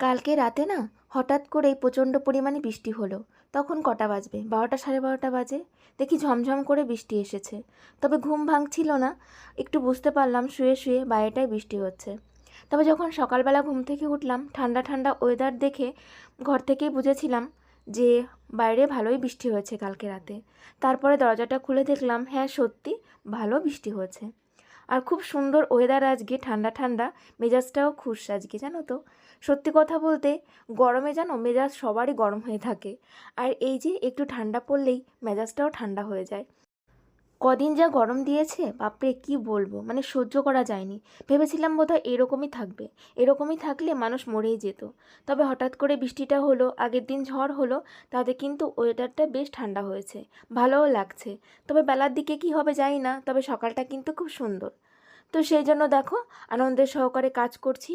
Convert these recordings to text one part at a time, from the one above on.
কালকে রাতে না হঠাৎ করেই প্রচণ্ড পরিমাণে বৃষ্টি হলো। তখন কটা বাজবে, 12টা সাড়ে 12টা বাজে। দেখি ঝমঝম করে বৃষ্টি এসেছে। তবে ঘুম ভাঙছিল না, একটু বুঝতে পারলাম শুয়ে শুয়ে বাইরেটায় বৃষ্টি হচ্ছে। তবে যখন সকালবেলা ঘুম থেকে উঠলাম, ঠান্ডা ঠান্ডা ওয়েদার দেখে ঘর থেকেই বুঝেছিলাম যে বাইরে ভালোই বৃষ্টি হয়েছে কালকে রাতে। তারপরে দরজাটা খুলে দেখলাম, হ্যাঁ সত্যি ভালো বৃষ্টি হয়েছে। আর খুব সুন্দর ওয়েদার আজকে, ঠান্ডা ঠান্ডা, মেজাজটাও খুশ আজকে, জানো তো। সত্যি কথা বলতে গরমে জানো মেজাজ সবারই গরম হয়ে থাকে, আর এই যে একটু ঠান্ডা পড়লেই মেজাজটাও ঠান্ডা হয়ে যায়। কদিন যা গরম দিয়েছে বাপরে, কি বলবো, মানে সহ্য করা যায়নি। ভেবেছিলাম বোধহয় এরকমই থাকবে, এরকমই থাকলে মানুষ মরেই যেত। তবে হঠাৎ করে বৃষ্টিটা হলো, আগের দিন ঝড় হলো, তাতে কিন্তু ওয়েদারটা বেশ ঠান্ডা হয়েছে, ভালোও লাগছে। তবে বেলার দিকে কি হবে জানি না, তবে সকালটা কিন্তু খুব সুন্দর। তো সেই জন্য দেখো আনন্দের সহকারে কাজ করছি।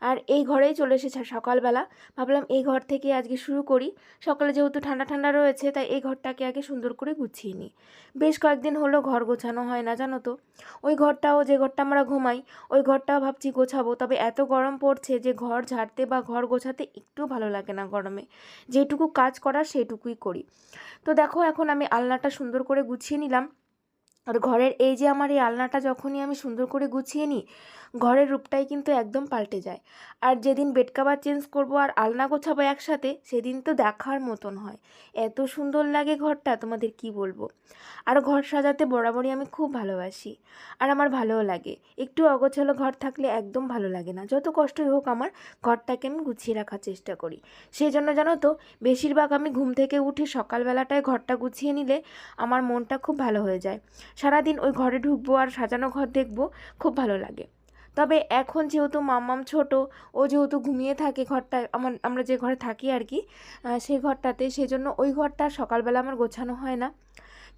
আর এই ঘরেই চলে এসেছে সকালবেলা, ভাবলাম এই ঘর থেকে আজকে শুরু করি। সকালে যেহেতু ঠান্ডা ঠান্ডা রয়েছে, তাই এই ঘরটাকে আগে সুন্দর করে গুছিয়ে নিই। বেশ কয়েকদিন হলো ঘর গোছানো হয় না, জানো তো। ওই ঘরটাও, যে ঘরটা আমরা ঘুমাই, ওই ঘরটাও ভাবছি গোছাবো। তবে এত গরম পড়ছে যে ঘর ঝাড়তে বা ঘর গোছাতে একটু ভালো লাগে না গরমে। যেটুকু কাজ করার সেইটুকুই করি। তো দেখো এখন আমি আলনাটা সুন্দর করে গুছিয়ে নিলাম। আর ঘরের এই যে আমার এই আলনাটা যখনই আমি সুন্দর করে গুছিয়ে নিই, ঘরের রূপটাই কিন্তু একদম পাল্টে যায়। আর যেদিন বেড কভার চেঞ্জ করব আর আলনা গোছাবো একসাথে, সেদিন তো দেখার মতন হয়। এত সুন্দর লাগে ঘরটা, তোমাদের কি বলবো। আর ঘর সাজাতে বরাবরই আমি খুব ভালোবাসি, আর আমার ভালোও লাগে। একটু অগোছালো ঘর থাকলে একদম ভালো লাগে না, যত কষ্টই হোক আমার ঘরটাকে আমি গুছিয়ে রাখার চেষ্টা করি। সেই জন্য জানো তো, বেশিরভাগ আমি ঘুম থেকে উঠে সকালবেলাটায় ঘরটা গুছিয়ে নিলে আমার মনটা খুব ভালো হয়ে যায়। সারাদিন ওই ঘরে ঢুকবো আর সাজানো ঘর দেখবো, খুব ভালো লাগে। তবে এখন যেহেতু মাম্মাম ছোট, ও যেহেতু ঘুমিয়ে থাকে ঘরটায়, আমরা যে ঘরে থাকি আর কি, সেই ঘরটাতে, সেজন্য ওই ঘরটা সকালবেলা আমার গোছানো হয় না।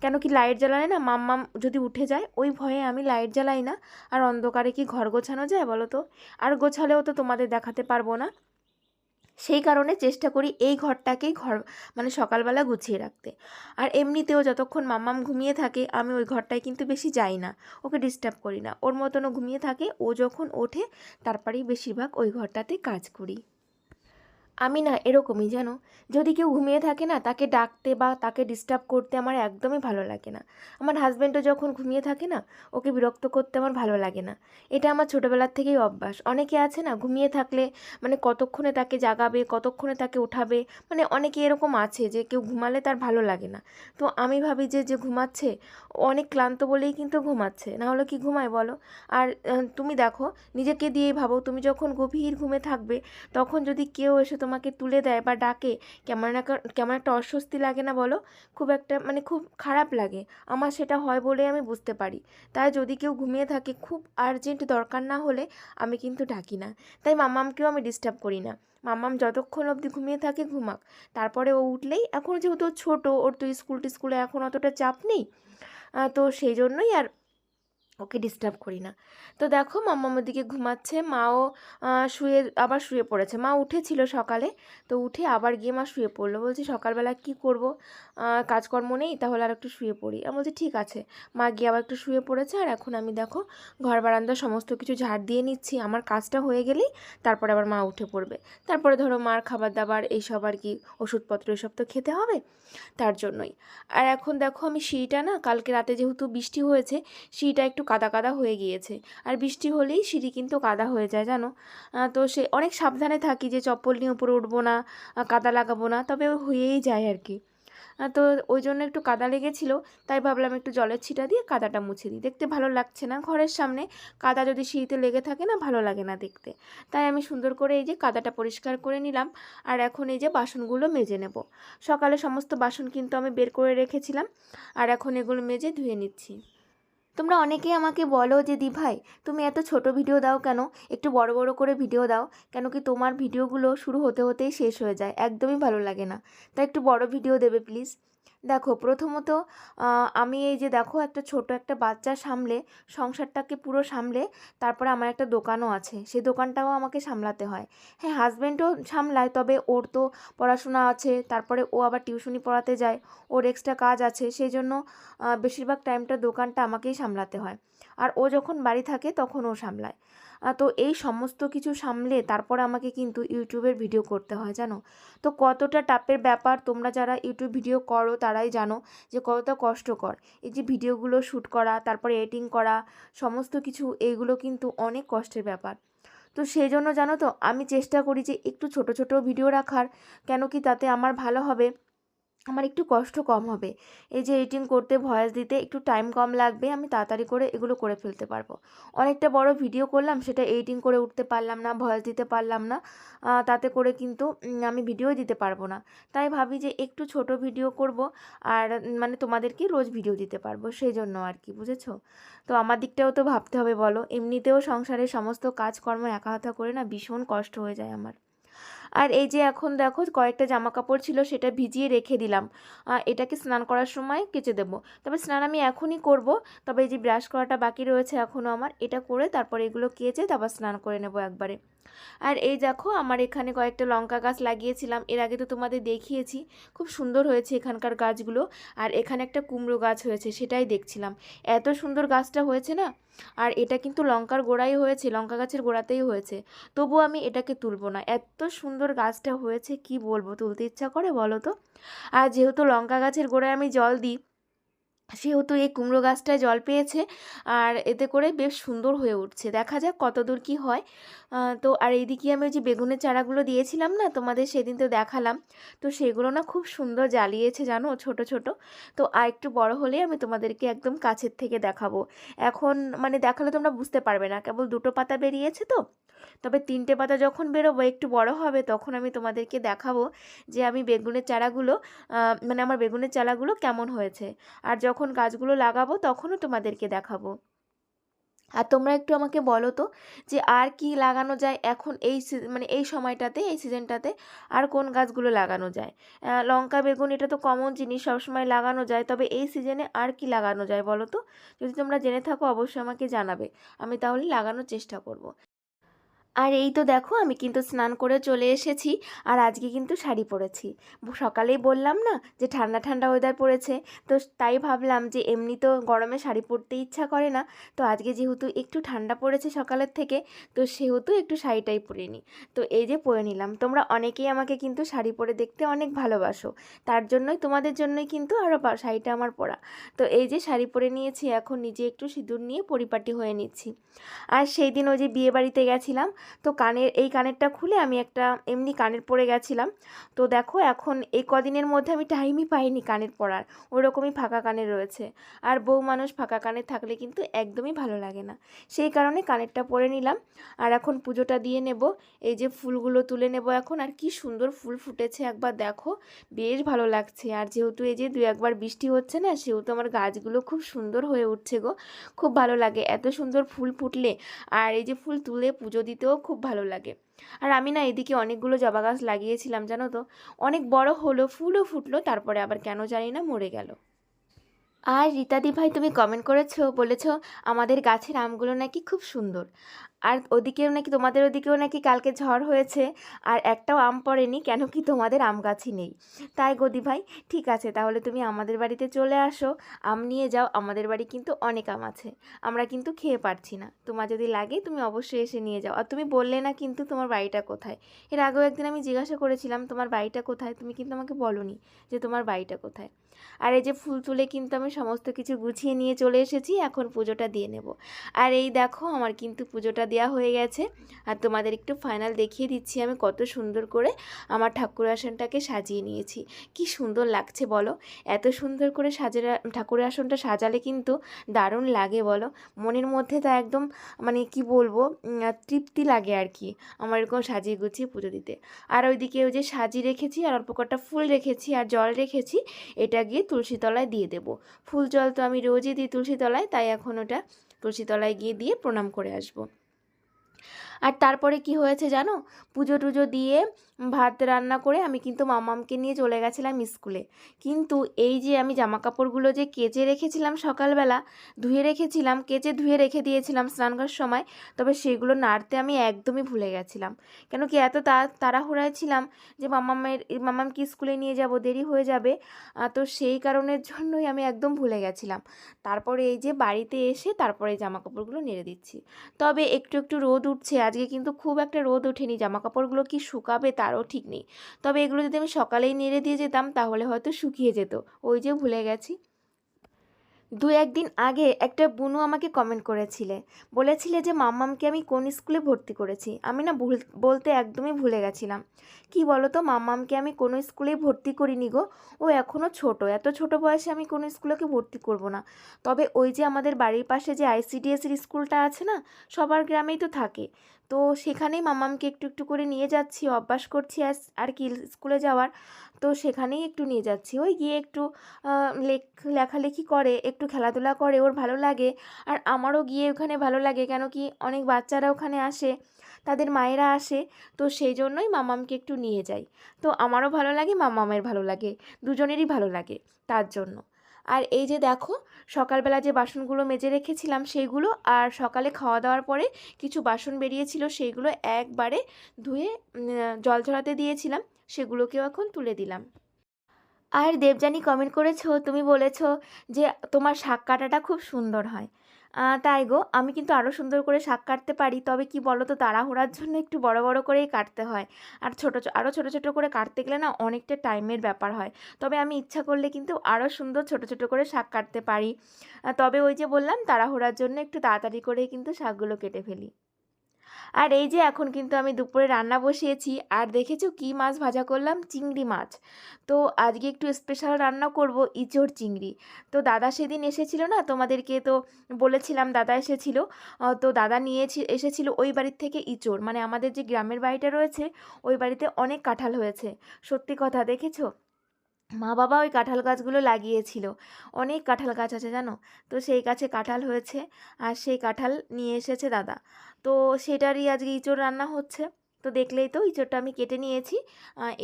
কেন কি, লাইট জ্বালালে না মাম্মাম যদি উঠে যায়, ওই ভয়ে আমি লাইট জ্বালাই না। আর অন্ধকারে কি ঘর গোছানো যায় বলো তো। আর গোছালেও তো তোমাদের দেখাতে পারবো না। সেই কারণে চেষ্টা করি এই ঘরটাকেই ঘর, মানে সকালবেলা গুছিয়ে রাখতে। আর এমনিতেও যতক্ষণ মাম্মাম ঘুমিয়ে থাকে আমি ওই ঘরটায় কিন্তু বেশি যাই না, ওকে ডিস্টার্ব করি না। ওর মতনও ঘুমিয়ে থাকে, ও যখন ওঠে তারপরেই বেশিরভাগ ওই ঘরটাতে কাজ করি। আমি না এরকমই জানো, যদি কেউ ঘুমিয়ে থাকে না, তাকে ডাকতে বা তাকে ডিস্টার্ব করতে আমার একদমই ভালো লাগে না। আমার হাজব্যান্ডও যখন ঘুমিয়ে থাকে না, ওকে বিরক্ত করতে আমার ভালো লাগে না। এটা আমার ছোটোবেলার থেকেই অভ্যাস। অনেকে আছে না ঘুমিয়ে থাকলে মানে কতক্ষণে তাকে জাগাবে, কতক্ষণে তাকে ওঠাবে, মানে অনেকে এরকম আছে যে কেউ ঘুমালে তার ভালো লাগে না। তো আমি ভাবি যে যে ঘুমাচ্ছে, ও অনেক ক্লান্ত বলেই কিন্তু ঘুমাচ্ছে, না হলে কি ঘুমায় বলো। আর তুমি দেখো, নিজেকে দিয়েই ভাবো, তুমি যখন গভীর ঘুমে থাকবে, তখন যদি কেউ এসে তোমাকে তুলে দেয় বা ডাকে, কেমন একটা অস্বস্তি লাগে না বলো। খুব একটা, মানে খুব খারাপ লাগে। আমার সেটা হয় বলে আমি বুঝতে পারি। তাই যদি কেউ ঘুমিয়ে থাকে, খুব আর্জেন্ট দরকার না হলে আমি কিন্তু ডাকি না। তাই মাম্মামকেও আমি ডিস্টার্ব করি না। মাম্মাম যতক্ষণ অবধি ঘুমিয়ে থাকে ঘুমাক, তারপরে ও উঠলেই, এখন যেহেতু ও ছোটো, ওর তো স্কুলে এখন অতটা চাপ নেই, তো সেই জন্যই আর ওকে ডিস্টার্ব করি না। তো দেখো মাম্মাম ওদিকে ঘুমাচ্ছে, মাও আবার শুয়ে পড়েছে। মা উঠেছিল সকালে, তো উঠে আবার গিয়ে মা শুয়ে পড়লো। বলছি সকালবেলা কি করব, কাজকর্ম নেই, তাহলে আর একটু শুয়ে পড়ি। আমি বলছি ঠিক আছে। মা গিয়ে আবার একটু শুয়ে পড়েছে, আর এখন আমি দেখো ঘর বারান্দা সমস্ত কিছু ঝাড় দিয়ে নিচ্ছি। আমার কাজটা হয়ে গেলেই তারপরে আবার মা উঠে পড়বে। তারপরে ধরো মার খাবার দাবার এইসব আর কি, ওষুধপত্র এসব তো খেতে হবে, তার জন্যই। আর এখন দেখো আমি সিঁড়িটা না, কালকে রাতে যেহেতু বৃষ্টি হয়েছে, সিঁড়িটা একটু কাদা কাদা হয়ে গিয়েছে। আর বৃষ্টি হলেই সিঁড়ি কিন্তু কাদা হয়ে যায় জানো। তো সে অনেক সাবধানে থাকি যে চপ্পল নিয়ে উপরে উঠবো না, কাদা লাগাবো না, তবে হয়েই যায় আর কি। তো ওই জন্য একটু কাদা লেগেছিলো, তাই ভাবলাম একটু জলের ছিটা দিয়ে কাদাটা মুছে দিই। দেখতে ভালো লাগছে না, ঘরের সামনে কাদা যদি সিঁড়িতে লেগে থাকে না, ভালো লাগে না দেখতে। তাই আমি সুন্দর করে এই যে কাদাটা পরিষ্কার করে নিলাম। আর এখন এই যে বাসনগুলো মেজে নেব। সকালে সমস্ত বাসন কিন্তু আমি বের করে রেখেছিলাম, আর এখন এগুলো মেজে ধুয়ে নিচ্ছি। তোমরা অনেকেই আমাকে বলো যে দি ভাই, তুমি এত ছোট ভিডিও দাও কেন, একটু বড় বড় করে ভিডিও দাও কেন, কি তোমার ভিডিওগুলো শুরু হতে হতেই শেষ হয়ে যায়, একদমই ভালো লাগে না। তাই একটু বড় ভিডিও দেবে প্লিজ। দেখো প্রথমত আমি এই যে দেখো একটা ছোট একটা বাচ্চা সামলে, সংসারটাকে পুরো সামলে, তারপরে আমার একটা দোকানও আছে, সেই দোকানটাও আমাকে সামলাতে হয়। হ্যাঁ, হাজব্যান্ডও সামলায়, তবে ওর তো পড়াশোনা আছে, তারপরে ও আবার টিউশনি পড়াতে যায়, ওর এক্সট্রা কাজ আছে, সেই জন্য বেশিরভাগ টাইমটা দোকানটা আমাকেই সামলাতে হয়। আর ও যখন বাড়ি থাকে তখন ও সামলায়। তো এই সমস্ত কিছু সামলে তারপর আমাকে কিন্তু ইউটিউবের ভিডিও করতে হয়, জানো তো কতটা টাপের ব্যাপার। তোমরা যারা ইউটিউব ভিডিও করো তারাই জানো যে কতটা কষ্টকর। এই যে ভিডিওগুলো শ্যুট করা, তারপরে এডিটিং করা, সমস্ত কিছু এইগুলো কিন্তু অনেক কষ্টের ব্যাপার। তো সেই জন্য জানো তো আমি চেষ্টা করি যে একটু ছোট ছোট ভিডিও রাখার, কেন কি তাতে আমার ভালো হবে, আমার একটু কষ্ট কম হবে। এই যে এডিটিং করতে, ভয়েস দিতে একটু টাইম কম লাগবে, আমি তাড়াতাড়ি করে এগুলো করে ফেলতে পারবো। অনেকটা বড় ভিডিও করলাম, সেটা এডিটিং করে উঠতে পারলাম না, ভয়েস দিতে পারলাম না, তাতে করে কিন্তু আমি ভিডিও দিতে পারবো না। তাই ভাবি যে একটু ছোট ভিডিও করব, আর মানে তোমাদেরকে রোজ ভিডিও দিতে পারবো, সেই জন্য আর কি, বুঝেছো। তো আমার দিকটাও তো ভাবতে হবে বলো, এমনিতেও সংসারের সমস্ত কাজকর্ম একা হাতে করে না ভীষণ কষ্ট হয়ে যায় আমার। আর এই যে এখন দেখো কয়েকটা জামা কাপড় ছিল সেটা ভিজিয়ে রেখে দিলাম, এটাকে স্নান করার সময় কেচে দেবো। তবে স্নান আমি এখনই করব, তবে এই যে ব্রাশ করাটা বাকি রয়েছে এখনও আমার, এটা করে তারপর এগুলো কেচে তারপর স্নান করে নেব একবারে। আর এই দেখো আমার এখানে কয়েকটা লঙ্কা গাছ লাগিয়েছিলাম, এর আগে তো তোমাদের দেখিয়েছি, খুব সুন্দর হয়েছে এখানকার গাছগুলো। আর এখানে একটা কুমড়ো গাছ হয়েছে, সেটাই দেখছিলাম, এত সুন্দর গাছটা হয়েছে না। আর এটা কিন্তু লঙ্কার গোড়াই হয়েছে, লঙ্কা গাছের গোড়াতেই হয়েছে, তবু আমি এটাকে তুলবো না, এত সুন্দর গাছটা হয়েছে কি বলবো, তুলতে ইচ্ছা করে বলো তো। আর যেহেতু লঙ্কা গাছের গোড়ায় আমি জল দিই, সেহেতু এই কুমড়ো গাছটায় জল পেয়েছে, আর এতে করে বেশ সুন্দর হয়ে উঠছে, দেখা যাক কতদূর কি হয়। তো আর এইদিকে আমি ওই যে বেগুনের চারাগুলো দিয়েছিলাম না তোমাদের, সেদিন তো দেখালাম, তো সেগুলো না খুব সুন্দর জ্বালিয়েছে জানো, ছোট ছোট। তো আর একটু বড় হলে আমি তোমাদেরকে একদম কাছের থেকে দেখাবো। এখন মানে দেখালে তোমরা বুঝতে পারবে না, কেবল দুটো পাতা বেরিয়েছে তো, তবে তিনটে পাতা যখন বেরোবো একটু বড় হবে তখন আমি তোমাদেরকে দেখাবো যে আমি বেগুনের চারাগুলো, মানে আমার বেগুনের চারাগুলো কেমন হয়েছে। আর যখন গাছগুলো লাগাবো তখনও তোমাদেরকে দেখাবো। আর তোমরা একটু আমাকে বলো তো যে আর কি লাগানো যায় এখন এই মানে এই সময়টাতে, এই সিজনটাতে আর কোন গাছগুলো লাগানো যায়। লঙ্কা বেগুন এটা তো কমন জিনিস, সবসময় লাগানো যায়, তবে এই সিজনে আর কি লাগানো যায় বলো তো। যদি তোমরা জেনে থাকো অবশ্যই আমাকে জানাবে, আমি তাহলে লাগানোর চেষ্টা করব। আর এই তো দেখো আমি কিন্তু স্নান করে চলে এসেছি, আর আজকে কিন্তু শাড়ি পরেছি। সকালেই বললাম না যে ঠান্ডা ঠান্ডা ওয়েদার পড়েছে, তো তাই ভাবলাম যে এমনি তো গরমে শাড়ি পরতে ইচ্ছা করে না, তো আজকে যেহেতু একটু ঠান্ডা পড়েছে সকালের থেকে, তো সেহেতু একটু শাড়িটাই পরে নিই। তো এই যে পরে নিলাম, তোমরা অনেকেই আমাকে কিন্তু শাড়ি পরে দেখতে অনেক ভালোবাসো, তার জন্যই তোমাদের জন্যই কিন্তু আরও শাড়িটা আমার পরা। তো এই যে শাড়ি পরে নিয়েছি, এখন নিজে একটু সিঁদুর নিয়ে পরিপাটি হয়ে নিচ্ছি। আর সেই দিন ওই যে বিয়ে বাড়িতে গেছিলাম, তো এই কানেরটা খুলে আমি একটা এমনি কানের পরে গেছিলাম। তো দেখো এখন এই কদিনের মধ্যে আমি টাইমই পাইনি কানের পরার, ওরকমই ফাঁকা কানের রয়েছে। আর বউ মানুষ ফাঁকা কানের থাকলে কিন্তু একদমই ভালো লাগে না, সেই কারণে কানেরটা পরে নিলাম। আর এখন পুজোটা দিয়ে নেব, এই যে ফুলগুলো তুলে নেব এখন। আর কি সুন্দর ফুল ফুটেছে একবার দেখো, বেশ ভালো লাগছে। আর যেহেতু এই যে দু একবার বৃষ্টি হচ্ছে না, সেহেতু আমার গাছগুলো খুব সুন্দর হয়ে উঠছে গো, খুব ভালো লাগে এত সুন্দর ফুল ফুটলে। আর এই যে ফুল তুলে পুজো দিতেও খুব ভালো লাগে। আর আমি না এদিকে অনেকগুলো জবা গাছ লাগিয়েছিলাম জানো তো, অনেক বড় হলো, ফুলও ফুটলো, তারপরে আবার কেন জানি না মরে গেল। আর রীতাদি ভাই তুমি কমেন্ট করেছো, বলেছো আমাদের গাছের আমগুলো নাকি খুব সুন্দর, আর ওদিকেও নাকি, তোমাদের ওদিকেও নাকি কালকে ঝড় হয়েছে আর একটাও আম পড়েনি, কেন কি তোমাদের আম গাছই নেই। তাই গদি ভাই, ঠিক আছে তাহলে তুমি আমাদের বাড়িতে চলে আসো, আম নিয়ে যাও, আমাদের বাড়ি কিন্তু অনেক আম আছে, আমরা কিন্তু খেয়ে পারছি না, তোমার যদি লাগে তুমি অবশ্যই এসে নিয়ে যাও। আর তুমি বললে না কিন্তু তোমার বাড়িটা কোথায়, এর আগেও একদিন আমি জিজ্ঞাসা করেছিলাম তোমার বাড়িটা কোথায়, তুমি কিন্তু আমাকে বলোনি যে তোমার বাড়িটা কোথায়। আর এই যে ফুল তুলে কিন্তু আমি সমস্ত কিছু গুছিয়ে নিয়ে চলে এসেছি, এখন পুজোটা দিয়ে নেব। আর এই দেখো আমার কিন্তু পুজোটা দেওয়া হয়ে গেছে। আর তোমাদের একটু ফাইনাল দেখিয়ে দিচ্ছি আমি কত সুন্দর করে আমার ঠাকুর আসনটাকে সাজিয়ে নিয়েছি, কি সুন্দর লাগছে বলো। এত সুন্দর করে ঠাকুরের আসনটা সাজালে কিন্তু দারুণ লাগে বলো, মনের মধ্যে তা একদম মানে কি বলবো, তৃপ্তি লাগে আর কি আমার এরকম সাজিয়ে গুছিয়ে পুজো দিতে। আর ওইদিকে ওই যে সাজিয়ে রেখেছি আর অল্প কটা ফুল রেখেছি আর জল রেখেছি, এটা গিয়ে তুলসী তলায় দিয়ে দেব। ফুল জল তো আমি রোজই দিই তুলসী তলায়, তাই এখন ওটা তুলসী তলায় গিয়ে দিয়ে প্রণাম করে আসব। আর তারপরে কি হয়েছে জানো, পুজো টুজো দিয়ে ভাত রান্না করে আমি কিন্তু মামামকে নিয়ে চলে গেছিলাম স্কুলে। কিন্তু এই যে আমি জামাকাপড়গুলো যে কেচে রেখেছিলাম সকালবেলা, ধুয়ে রেখেছিলাম, কেচে ধুয়ে রেখে দিয়েছিলাম স্নান করার সময়, তবে সেগুলো নাড়তে আমি একদমই ভুলে গেছিলাম। কেন কি এত তাড়াহুড়ায় ছিলাম যে মামামকে স্কুলে নিয়ে যাব, দেরি হয়ে যাবে। তো সেই কারণের জন্যই আমি একদম ভুলে গেছিলাম। তারপরে এই যে বাড়িতে এসে তারপরে জামাকাপড়গুলো নেড়ে দিচ্ছি। তবে একটু একটু রোদ উঠছে, আজকে কিন্তু খুব একটা রোদ ওঠেনি, জামাকাপড়গুলো কি শুকাবে তারও ঠিক নেই। তবে এগুলো যদি আমি সকালেই নেড়ে দিয়ে যেতাম তাহলে হয়তো শুকিয়ে যেত। ওই যে ভুলে গেছি। ২-১ দিন আগে একটা বুনু আমাকে কমেন্ট বলেছিলে যে মাম্মামকে আমি কোন স্কুলে ভর্তি করেছি। আমি না বলতে একদমই ভুলে গেছিলাম। কি বলো তো, মাম্মামকে আমি কোনো স্কুলেই ভর্তি করিনি গো। ও এখনও ছোট, এত ছোট বয়সে আমি কোনো স্কুলকে ভর্তি করব না। তবে ওই যে আমাদের বাড়ির পাশে যে আইসিডিএসের স্কুলটা আছে না, সবার গ্রামেই তো থাকে, তো সেখানেই মাম্মামকে একটু একটু করে নিয়ে যাচ্ছি, অভ্যাস করছি আর কি স্কুলে যাওয়ার। তো সেখানেই একটু নিয়ে যাচ্ছি, ওই গিয়ে একটু লেখালেখি করে, একটু খেলাধুলা করে, ওর ভালো লাগে। আর আমারও গিয়ে ওখানে ভালো লাগে, কেন কি অনেক বাচ্চারা ওখানে আসে, তাদের মায়েরা আসে, তো সেই জন্যই মামামকে একটু নিয়ে যাই। তো আমারও ভালো লাগে, মামামের ভালো লাগে, দুজনেরই ভালো লাগে তার জন্য। আর এই যে দেখো, সকালবেলা যে বাসনগুলো মেজে রেখেছিলাম সেইগুলো, আর সকালে খাওয়া দাওয়ার পরে কিছু বাসন বেরিয়েছিল সেইগুলো একবারে ধুয়ে জল ঝরাতে দিয়েছিলাম, সেগুলোকেও এখন তুলে দিলাম। আর দেবযানী কমেন্ট করেছো, তুমি বলেছো যে তোমার শাক কাটাটা খুব সুন্দর হয়। তাই গো, আমি কিন্তু আরও সুন্দর করে শাক কাটতে পারি, তবে কি বলো তো, তাড়াহুড়ার জন্য একটু বড় বড় করেই কাটতে হয়। আর আরও ছোটো ছোটো করে কাটতে গেলে না অনেকটা টাইমের ব্যাপার হয়। তবে আমি ইচ্ছা করলে কিন্তু আরও সুন্দর ছোটো ছোটো করে শাক কাটতে পারি। তবে ওই যে বললাম, তাড়াহুড়ার জন্য একটু তাড়াতাড়ি করেই কিন্তু শাকগুলো কেটে ফেলি। আর এই যে এখন কিন্তু আমি দুপুরে রান্না বসিয়েছি, আর দেখেছো কি মাছ ভাজা করলাম? চিংড়ি মাছ। তো আজকে একটু স্পেশাল রান্না করব, ইঁচড় চিংড়ি। তো দাদা সেদিন এসেছিল না, তোমাদেরকে তো বলেছিলাম দাদা এসেছিল। তো দাদা এসেছিল ওই বাড়ির থেকে ইঁচড়, মানে আমাদের যে গ্রামের বাড়িটা রয়েছে ওই বাড়িতে অনেক কাঁঠাল হয়েছে। সত্যি কথা, দেখেছো? মা বাবা ওই কাঁঠাল গাছগুলো লাগিয়েছিল, অনেক কাঁঠাল গাছ আছে জানো। তো সেই গাছে কাঁঠাল হয়েছে, আর সেই কাঁঠাল নিয়ে এসেছে দাদা। তো সেটারই আজকে ইঁচড় রান্না হচ্ছে। তো দেখলেই তো, ইঁচড়টা আমি কেটে নিয়েছি,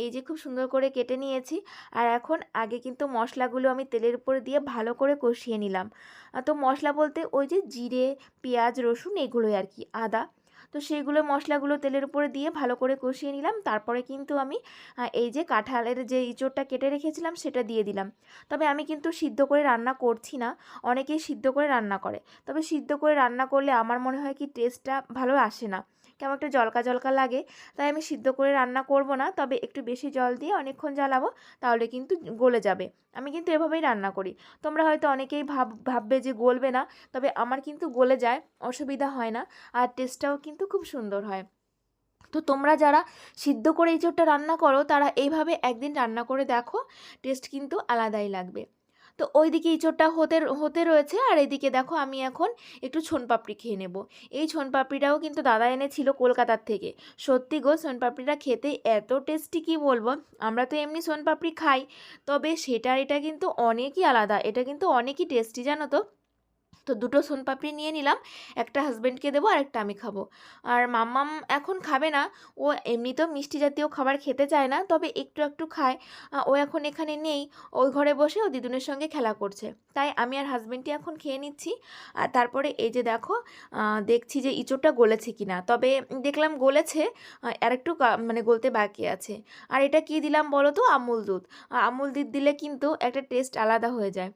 এই যে খুব সুন্দর করে কেটে নিয়েছি। আর এখন আগে কিন্তু মশলাগুলো আমি তেলের উপরে দিয়ে ভালো করে কষিয়ে নিলাম। তো মশলা বলতে ওই যে জিরে, পেঁয়াজ, রসুন, এগুলোই আর কি, আদা। তো সেইগুলো মশলাগুলো তেলের উপরে দিয়ে ভালো করে কষিয়ে নিলাম। তারপরে কিন্তু আমি এই যে কাঁঠালের যে ইঁচড়টা কেটে রেখেছিলাম সেটা দিয়ে দিলাম। তবে আমি কিন্তু সিদ্ধ করে রান্না করছি না, অনেকেই সিদ্ধ করে রান্না করে। তবে সিদ্ধ করে রান্না করলে আমার মনে হয় কি টেস্টটা ভালো আসে না, কেমন একটা জলকা জলকা লাগে। তাই আমি সিদ্ধ করে রান্না করব না, তবে একটু বেশি জল দিয়ে অনেকক্ষণ জ্বালাবো, তাহলে কিন্তু গলে যাবে। আমি কিন্তু এভাবেই রান্না করি। তোমরা হয়তো অনেকেই ভাববে যে গলবে না, তবে আমার কিন্তু গলে যায়, অসুবিধা হয় না, আর টেস্টটাও কিন্তু খুব সুন্দর হয়। তো তোমরা যারা সিদ্ধ করে এঁচোড়টা রান্না করো তারা এইভাবে একদিন রান্না করে দেখো, টেস্ট কিন্তু আলাদাই লাগবে। তো ওইদিকে এঁচোড়টা হতে রয়েছে, আর এদিকে দেখো আমি এখন একটু সোনপাপড়ি খেয়ে নেব। এই সোনপাপড়িটাও কিন্তু দাদা এনেছিল কলকাতার থেকে। সত্যি গো, সোনপাপড়িটা খেতে এত টেস্টি, কি বলবো। আমরা তো এমনি সোনপাপড়ি খাই, তবে এটা কিন্তু অনেকই আলাদা, এটা কিন্তু অনেকই টেস্টি, জানো তো। তো দুটো সোনপাপড়ি নিয়ে নিলাম, একটা হাজব্যান্ডকে দেবো আর একটা আমি খাবো। আর মাম্মাম এখন খাবে না, ও এমনিতেও মিষ্টি জাতীয় খাবার খেতে চায় না, তবে একটু একটু খায়। ও এখন এখানে নেই, ওই ঘরে বসে ও দিদুনের সঙ্গে খেলা করছে, তাই আমি আর হাজব্যান্ডটি এখন খেয়ে নিচ্ছি। আর তারপরে এই যে দেখো, দেখছি যে ইঁচড়টা গলেছে কি না, তবে দেখলাম গলেছে, আর একটু মানে গলতে বাকি আছে। আর এটা কি দিলাম বলো তো? আমুল দুধ। আমুল দুধ দিলে কিন্তু একটা টেস্ট আলাদা হয়ে যায়।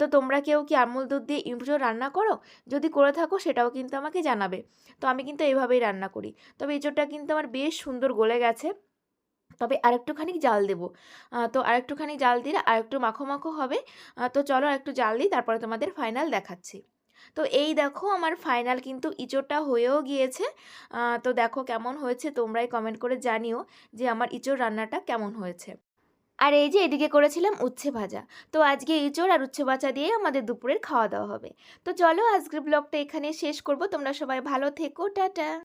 তো তোমরা কেউ কি আমুল দুধ দিয়ে ইঁচড় রান্না করো? যদি করে থাকো সেটাও কিন্তু আমাকে জানাবে। তো আমি কিন্তু এইভাবেই রান্না করি। তবে ইঁচড়টা কিন্তু আমার বেশ সুন্দর গলে গেছে, তবে আরেকটুখানি জাল দেবো। তো আরেকটুখানি জাল দিলে আরেকটু মাখো মাখো হবে। তো চলো আরেকটু জাল দিই, তারপরে তোমাদের ফাইনাল দেখাচ্ছি। তো এই দেখো, আমার ফাইনাল কিন্তু ইঁচড়টা হয়েও গিয়েছে। তো দেখো কেমন হয়েছে, তোমরাই কমেন্ট করে জানিও যে আমার ইঁচড় রান্নাটা কেমন হয়েছে। আর এই যে এদিকে করেছিলাম উচ্ছে ভাজা। তো আজকে এঁচোড় আর উচ্ছে ভাজা দিয়ে আমাদের দুপুরের খাওয়া দাওয়া হবে। তো চলো আজকের ব্লগটা এখানে শেষ করব। তোমরা সবাই ভালো থেকো, টাটা।